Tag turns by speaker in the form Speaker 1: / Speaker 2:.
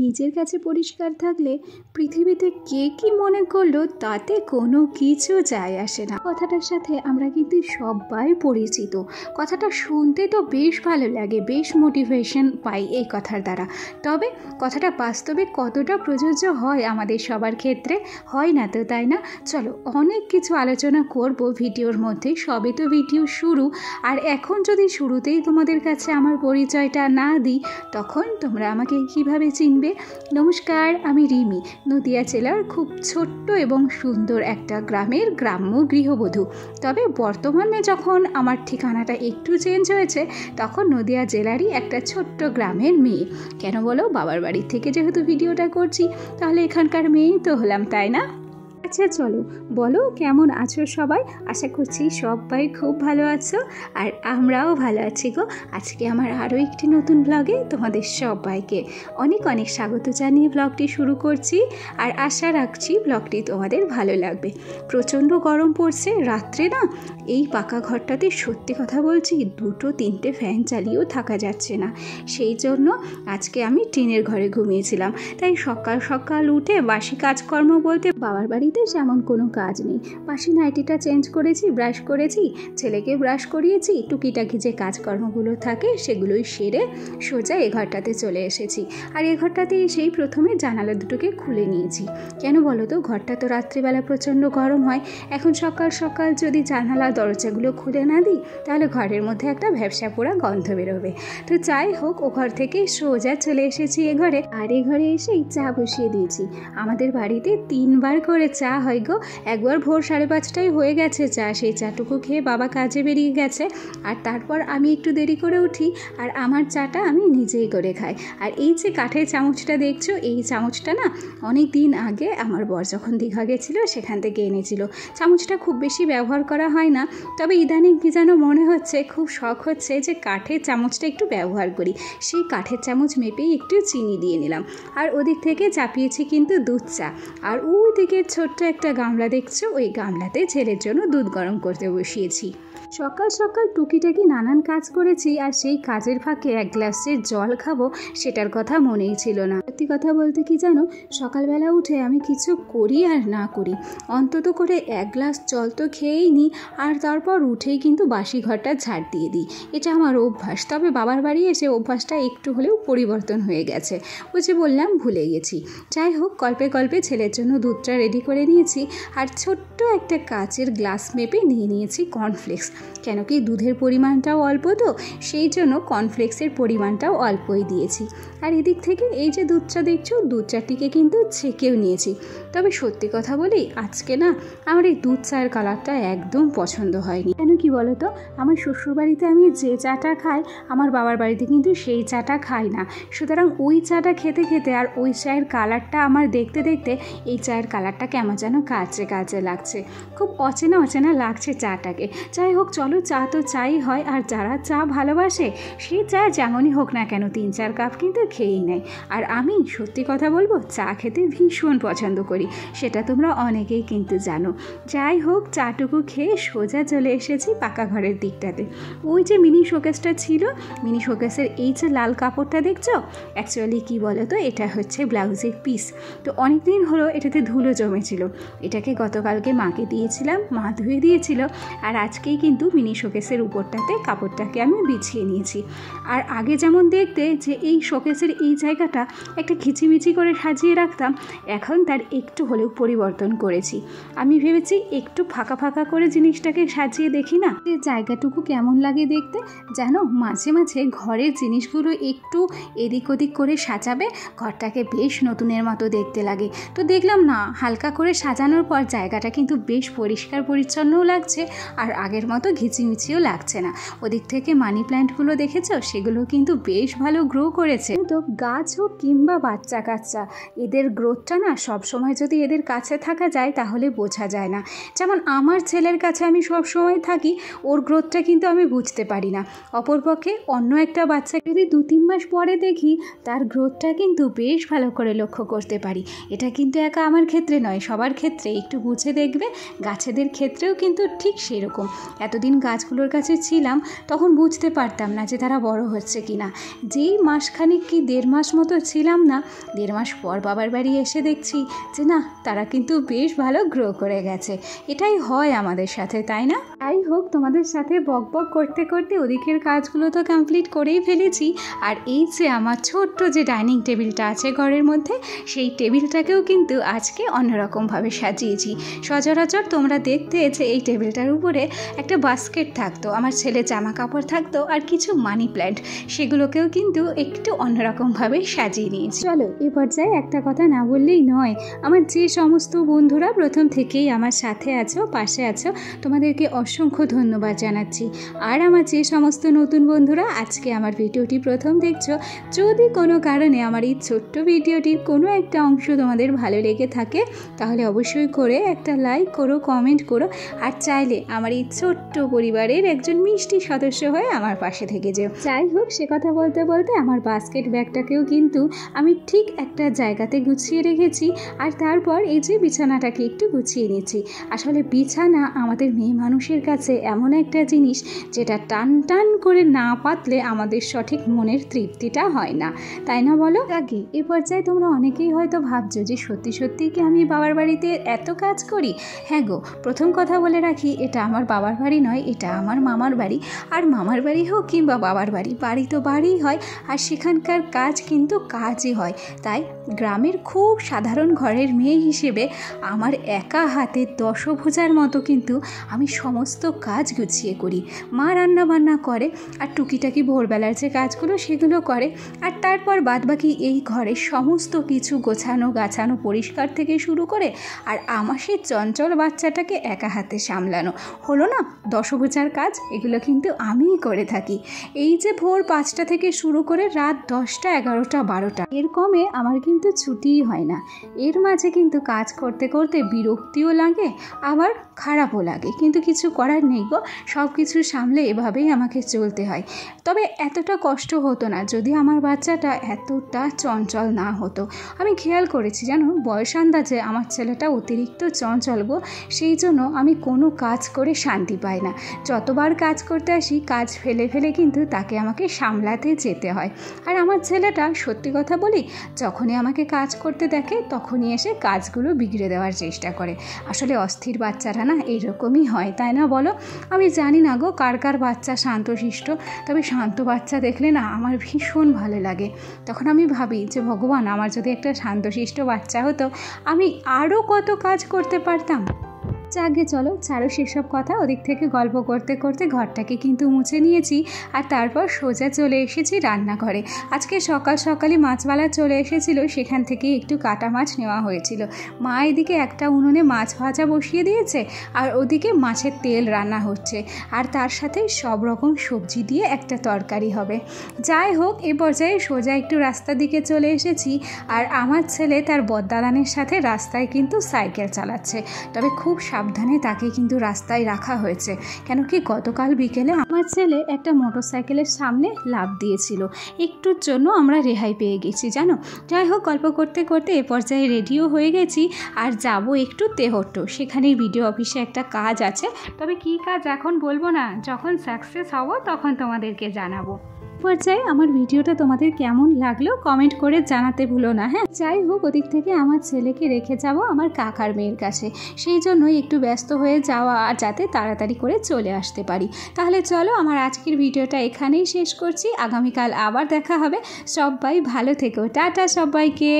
Speaker 1: নিজের কাছে পরিষ্কার থাকলে পৃথিবীতে কে কি মনে করলো তাতে কোনো কিছু যায় আসে না। কথাটার সাথে আমরা কিন্তু সবাই পরিচিত। কথাটা শুনতে তো বেশ ভালো লাগে, বেশ মোটিভেশন পাই এই কথার দ্বারা। তবে কথাটা বাস্তবে কতটা প্রযোজ্য হয় আমাদের সবার ক্ষেত্রে, হয় না তো, তাই না? চলো অনেক কিছু আলোচনা করব ভিডিওর মধ্যে। সবে তো ভিডিও শুরু, আর এখন যদি শুরুতেই তোমাদের কাছে আমার পরিচয়টা না দিই তখন তোমরা আমাকে কিভাবে চিনবে? নমস্কার, আমি রিমি, নদিয়া জেলার খুব ছোট্ট এবং সুন্দর একটা গ্রামের গ্রাম্য গৃহবধূ। তবে বর্তমানে যখন আমার ঠিকানাটা একটু চেঞ্জ হয়েছে তখন নদিয়া জেলারই একটা ছোট্ট গ্রামের মেয়ে। কেন বলো? বাবার বাড়ির থেকে যেহেতু ভিডিওটা করছি তাহলে এখানকার মেয়েই তো হলাম, তাই না? আচ্ছা চলো, বলো কেমন আছো সবাই? আশা করছি সবাই খুব ভালো আছো, আর আমরাও ভালো আছি গো। আজকে আমার আরও একটি নতুন ব্লগে তোমাদের সবাইকে অনেক অনেক স্বাগত জানিয়ে ব্লগটি শুরু করছি, আর আশা রাখছি ব্লগটি তোমাদের ভালো লাগবে। প্রচণ্ড গরম পড়ছে রাত্রে না, এই পাকা ঘরটাতে সত্যি কথা বলছি 2-3টে ফ্যান চালিয়েও থাকা যাচ্ছে না। সেই জন্য আজকে আমি টিনের ঘরে ঘুমিয়েছিলাম। তাই সকাল সকাল উঠে বাসি কাজকর্ম বলতে বাবার বাড়িতে সেমন কোনো কাজ নেই। বাসি নাইটিটা চেঞ্জ করেছি, ব্রাশ করেছি, ছেলেকে ব্রাশ করিয়েছি, টুকিটাকি যে কাজকর্মগুলো থাকে সেগুলোই সেরে সোজা এ ঘরটাতে চলে এসেছি। আর এ ঘরটাতে এসেই প্রথমে জানালা দুটোকে খুলে নিয়েছি। কেন বলো তো? ঘরটা তো রাত্রিবেলা প্রচণ্ড গরম হয়। এখন সকাল সকাল যদি জানালা দরজাগুলো খুলে না দিই তাহলে ঘরের মধ্যে একটা ভ্যাপসা পোড়া গন্ধ বেরোবে। তো যাই হোক, ও ঘর থেকে সোজা চলে এসেছি এ ঘরে। আর এ ঘরে এসেই চা বসিয়ে দিয়েছি। আমাদের বাড়িতে 3বার করে চা হয় গো। একবার ভোর 5:30টায় হয়ে গেছে চা, সেই চাটুকু খেয়ে বাবা কাজে বেরিয়ে গেছে। আর তারপর আমি একটু দেরি করে উঠি, আর আমার চাটা আমি নিজেই করে খাই। আর এই যে কাঠের চামচটা দেখছো, এই চামচটা না অনেক দিন আগে আমার বর যখন দীঘা গেছিলো সেখান থেকে এনেছিল। চামচটা খুব বেশি ব্যবহার করা হয় না, তবে ইদানিং কি যেন মনে হচ্ছে, খুব শখ হচ্ছে যে কাঠের চামচটা একটু ব্যবহার করি। সেই কাঠের চামচ মেপেই একটু চিনি দিয়ে নিলাম। আর ওদিক থেকে চাপিয়েছি কিন্তু দুধ চা। আর ওই দিকে ছোট্ট একটা গামলা দেখছো, ওই গামলাতে ছেলের জন্য দুধ গরম করতে বসিয়েছি। সকাল সকাল টুকিটাকি নানান কাজ করেছি, আর সেই কাজের ফাঁকে 1 গ্লাসের জল খাবো সেটার কথা মনেই ছিল না। সত্যি কথা বলতে কি জানো, সকালবেলা উঠে আমি কিছু করি আর না করি অন্তত করে 1 গ্লাস জল তো খেয়েই নিই, আর তারপর উঠেই কিন্তু বাসি ঘরটা ঝাড় দিয়ে দিই। এটা আমার অভ্যাস। তবে বাবার বাড়ি এসে অভ্যাসটা একটু হলেও পরিবর্তন হয়ে গেছে। ওই যে বললাম, ভুলে গেছি। যাই হোক, গল্পে গল্পে ছেলের জন্য দুধটা রেডি করে নিয়েছি, আর ছোট্ট একটা কাচের গ্লাস মেপে নিয়ে নিয়েছি কর্নফ্লেক্স। কেন কি দুধের পরিমাণটাও অল্প, তো সেই জন্য কর্নফ্লেক্সের পরিমাণটাও অল্পই দিয়েছি। আর এদিক থেকে এই যে দুধটা দেখছো, দুধ চাটিকে কিন্তু ছেঁকেও নিয়েছি। তবে সত্যি কথা বলি, আজকে না আমার এই দুধ চায়ের কালারটা একদম পছন্দ হয়নি। কেন কি বলো তো? আমার শ্বশুরবাড়িতে আমি যে চাটা খাই, আমার বাবার বাড়িতে কিন্তু সেই চাটা খাই না। সুতরাং ওই চাটা খেতে খেতে আর ওই চায়ের কালারটা আমার দেখতে দেখতে এই চায়ের কালারটা কেমন যেন কাচে কাচে লাগছে, খুব অচেনা অচেনা লাগছে চাটাকে। যাই হোক চলো, চা তো চাই হয়, আর যারা চা ভালোবাসে সেই চা যেমনই হোক না কেন 3-4 কাপ কিন্তু খেয়েই নেয়। আর আমি সত্যি কথা বলবো, চা খেতে ভীষণ পছন্দ করি, সেটা তোমরা অনেকেই কিন্তু জানো। যাই হোক, চাটুকু খেয়ে সোজা চলে এসেছি পাকা ঘরের দিকটাতে। ওই যে মিনি শোকেসটা ছিল, মিনি শোকেসের এই যে লাল কাপড়টা দেখছো, অ্যাকচুয়ালি কি বলো তো, এটা হচ্ছে ব্লাউজের পিস। তো অনেক দিন হলো এটাতে ধুলো জমেছিল, এটাকে গতকালকে মাকে দিয়েছিলাম, মা ধুয়ে দিয়েছিল। আর আজকেই কিন্তু মিনি শোকেসের উপরটাতে কাপড়টাকে আমি বিছিয়ে নিয়েছি। আর আগে যেমন দেখতে যে এই শোকেসের এই জায়গাটা একটা খিচিমিচি করে সাজিয়ে রাখতাম, এখন তার একটু হলেও পরিবর্তন করেছি। আমি ভেবেছি একটু ফাঁকা ফাঁকা করে জিনিসটাকে সাজিয়ে দেখি না, যে জায়গাটুকু কেমন লাগে দেখতে। যেন মাঝে মাঝে ঘরের জিনিসগুলো একটু এদিক ওদিক করে সাজাবে, ঘরটাকে বেশ নতুনের মতো দেখতে লাগে। তো দেখলাম না, হালকা করে সাজানোর পর জায়গাটা কিন্তু বেশ পরিষ্কার পরিচ্ছন্নও লাগছে, আর আগের মতো ঘিচিমিচিও লাগছে না। ওদিক থেকে মানি প্ল্যান্টগুলো দেখেছো, সেগুলো কিন্তু বেশ ভালো গ্রো করেছে। তো গাছ হোক কিংবা বাচ্চা কাচ্চা, এদের গ্রোথটা না সবসময় যদি এদের কাছে থাকা যায় তাহলে বোঝা যায় না। যেমন আমার ছেলের কাছে আমি সব সময় থাকি, থাকি ওর গ্রোথটা কিন্তু আমি বুঝতে পারি না। অপরপক্ষে অন্য একটা বাচ্চা যদি 2-3 মাস পরে দেখি তার গ্রোথটা কিন্তু বেশ ভালো করে লক্ষ্য করতে পারি। এটা কিন্তু একা আমার ক্ষেত্রে নয়, সবার ক্ষেত্রে একটু বুঝে দেখবে। গাছেদের ক্ষেত্রেও কিন্তু ঠিক সেরকম। এতদিন গাছগুলোর কাছে ছিলাম তখন বুঝতে পারতাম না যে তারা বড় হচ্ছে কি না। যেই মাসখানিক কি 1.5 মাস মতো ছিলাম না, 1.5 মাস পর বাবার বাড়ি এসে দেখছি যে না, তারা কিন্তু বেশ ভালো গ্রো করে গেছে। এটাই হয় আমাদের সাথে, তাই না? যাই হোক, তোমাদের সাথে বক বক করতে করতে ওদিকের কাজগুলো তো কমপ্লিট করেই ফেলেছি। আর এই যে আমার ছোট্ট যে ডাইনিং টেবিলটা আছে ঘরের মধ্যে, সেই টেবিলটাকেও কিন্তু আজকে অন্যরকমভাবে সাজিয়েছি। সচরাচর তোমরা দেখতে যে এই টেবিলটার উপরে একটা বাস্কেট থাকতো, আমার ছেলে জামা কাপড় থাকতো আর কিছু মানি প্ল্যান্ট, সেগুলোকেও কিন্তু একটু অন্যরকমভাবে সাজিয়ে নিয়েছি। চলো এ পর্যায়ে একটা কথা না বললেই নয়, আমার যে সমস্ত বন্ধুরা প্রথম থেকেই আমার সাথে আছো, পাশে আছো, তোমাদেরকে অসংখ্য ধন্যবাদ জানাচ্ছি। আর আমার যে সমস্ত নতুন বন্ধুরা আজকে আমার ভিডিওটি প্রথম দেখছো, যদি কোনো কারণে আমার এই ছোট্ট ভিডিওটির কোনো একটা অংশ তোমাদের ভালো লেগে থাকে তাহলে অবশ্যই করে একটা লাইক করো, কমেন্ট করো, আর চাইলে আমার এই ছোট্ট পরিবারের একজন মিষ্টি সদস্য হয়ে আমার পাশে থেকে যেও। যাই হোক, সে কথা বলতে বলতে আমার বাস্কেট ব্যাগটাকেও কিন্তু আমি ঠিক একটা জায়গাতে গুছিয়ে রেখেছি। আর তারপর এই যে বিছানাটাকে একটু গুছিয়ে নিচ্ছি। আসলে বিছানা আমাদের মেয়ে মানুষের কাছে এমন একটা জিনিস যেটা টান টান করে না পাতলে আমাদের সঠিক মনের তৃপ্তিটা হয় না, তাই না বলো? আগে এ পর্যায়ে তোমরা অনেকেই হয়তো ভাবছো যে সত্যি সত্যি কি আমি বাবার বাড়িতে এত কাজ করি? হ্যাঁ গো, প্রথম কথা বলে রাখি, এটা আমার বাবার বাড়ি নয়, এটা আমার মামার বাড়ি। আর মামার বাড়ি হোক কিংবা বাবার বাড়ি, বাড়ি তো বাড়িই হয়, আর সেখানকার কাজ কিন্তু কাজই হয়। তাই গ্রামের খুব সাধারণ ঘরের মেয়ে হিসেবে আমার একা হাতে দশভুজার মতো কিন্তু আমি সমস্ত কাজ গুছিয়ে করি। মা রান্না বান্না করে আর টুকিটাকি ভোরবেলার যে কাজগুলো সেগুলো করে, আর তারপর বাদবাকি এই ঘরের সমস্ত কিছু গোছানো গাছানো পরিষ্কার থেকে শুরু করে আর আমার সেই চঞ্চল বাচ্চাটাকে একা হাতে সামলানো, হলো না দশভুজার কাজ, এগুলো কিন্তু আমিই করে থাকি। এই যে ভোর 5টা থেকে শুরু করে রাত 10টা 11টা 12টা, এর কমে আমার কিন্তু ছুটিই হয় না। এর মাঝে কিন্তু কাজ করতে করতে বিরক্তিও লাগে, আবার খারাপও লাগে, কিন্তু কিছু করার নেই গো, সব কিছু সামলে এভাবেই আমাকে চলতে হয়। তবে এতটা কষ্ট হতো না যদি আমার বাচ্চাটা এতটা চঞ্চল না হতো। আমি খেয়াল করেছি জানো, বয়স আন্দাজে আমার ছেলেটা অতিরিক্ত চঞ্চল গো, সেই জন্য আমি কোনো কাজ করে শান্তি পাই না। যতবার কাজ করতে আসি কাজ ফেলে ফেলে কিন্তু তাকে আমাকে সামলাতে যেতে হয়। আর আমার ছেলেটা সত্যি কথা বলি, যখনই আমাকে কাজ করতে দেখে তখনই এসে কাজগুলো বিগড়ে দেওয়ার চেষ্টা করে। আসলে অস্থির বাচ্চারা না এরকমই হয়, তাই না বলো? আমি জানি না গো কার কার বাচ্চা শান্তশিষ্ট, তবে শান্ত বাচ্চা দেখলে না আমার ভীষণ ভালো লাগে। তখন আমি ভাবি যে ভগবান, আমার যদি একটা শান্তশিষ্ট বাচ্চা হতো আমি আরও কত কাজ করতে পারতাম। আগে চলো ছাড়ো সেসব কথা, ওদিক থেকে গল্প করতে করতে ঘরটাকে কিন্তু মুছে নিয়েছি। আর তারপর সোজা চলে এসেছি রান্নাঘরে। আজকে সকাল সকালই মাছওয়ালা চলে এসেছিল, সেখান থেকে একটু কাটা মাছ নেওয়া হয়েছিল। মা এদিকে একটা উনুনে মাছ ভাজা বসিয়ে দিয়েছে আর ওদিকে মাছের তেল রান্না হচ্ছে, আর তার সাথে সব রকম সবজি দিয়ে একটা তরকারি হবে। যাই হোক, এ পর্যায়ে সোজা একটু রাস্তার দিকে চলে এসেছি। আর আমার ছেলে তার বদদালানের সাথে রাস্তায় কিন্তু সাইকেল চালাচ্ছে, তবে খুব সাবধানে তাকে কিন্তু রাস্তায় রাখা হয়েছে, কেন কি গতকাল বিকেলে আমার ছেলে একটা মোটরসাইকেলের সামনে লাফ দিয়েছিল, একটুর জন্য আমরা রেহাই পেয়ে গেছি জানো। যাই হোক, গল্প করতে করতে এ পর্যায়ে রেডিও হয়ে গেছি আর যাব একটু তেহট্ট, সেখানেই ভিডিও অফিসে একটা কাজ আছে। তবে কি কাজ এখন বলবো না, যখন সাকসেস হব তখন তোমাদেরকে জানাবো। পর্যায়ে আমার ভিডিওটা তোমাদের কেমন লাগলো কমেন্ট করে জানাতে ভুলো না। হ্যাঁ, যাই হোক, ওদিক থেকে আমার ছেলেকে রেখে যাব আমার কাকার মেয়ের কাছে, সেই জন্যই একটু ব্যস্ত হয়ে যাওয়া, আর যাতে তাড়াতাড়ি করে চলে আসতে পারি। তাহলে চলো, আমার আজকের ভিডিওটা এখানেই শেষ করছি। আগামীকাল আবার দেখা হবে। সবাই ভালো থেকো, টাটা সবাইকে।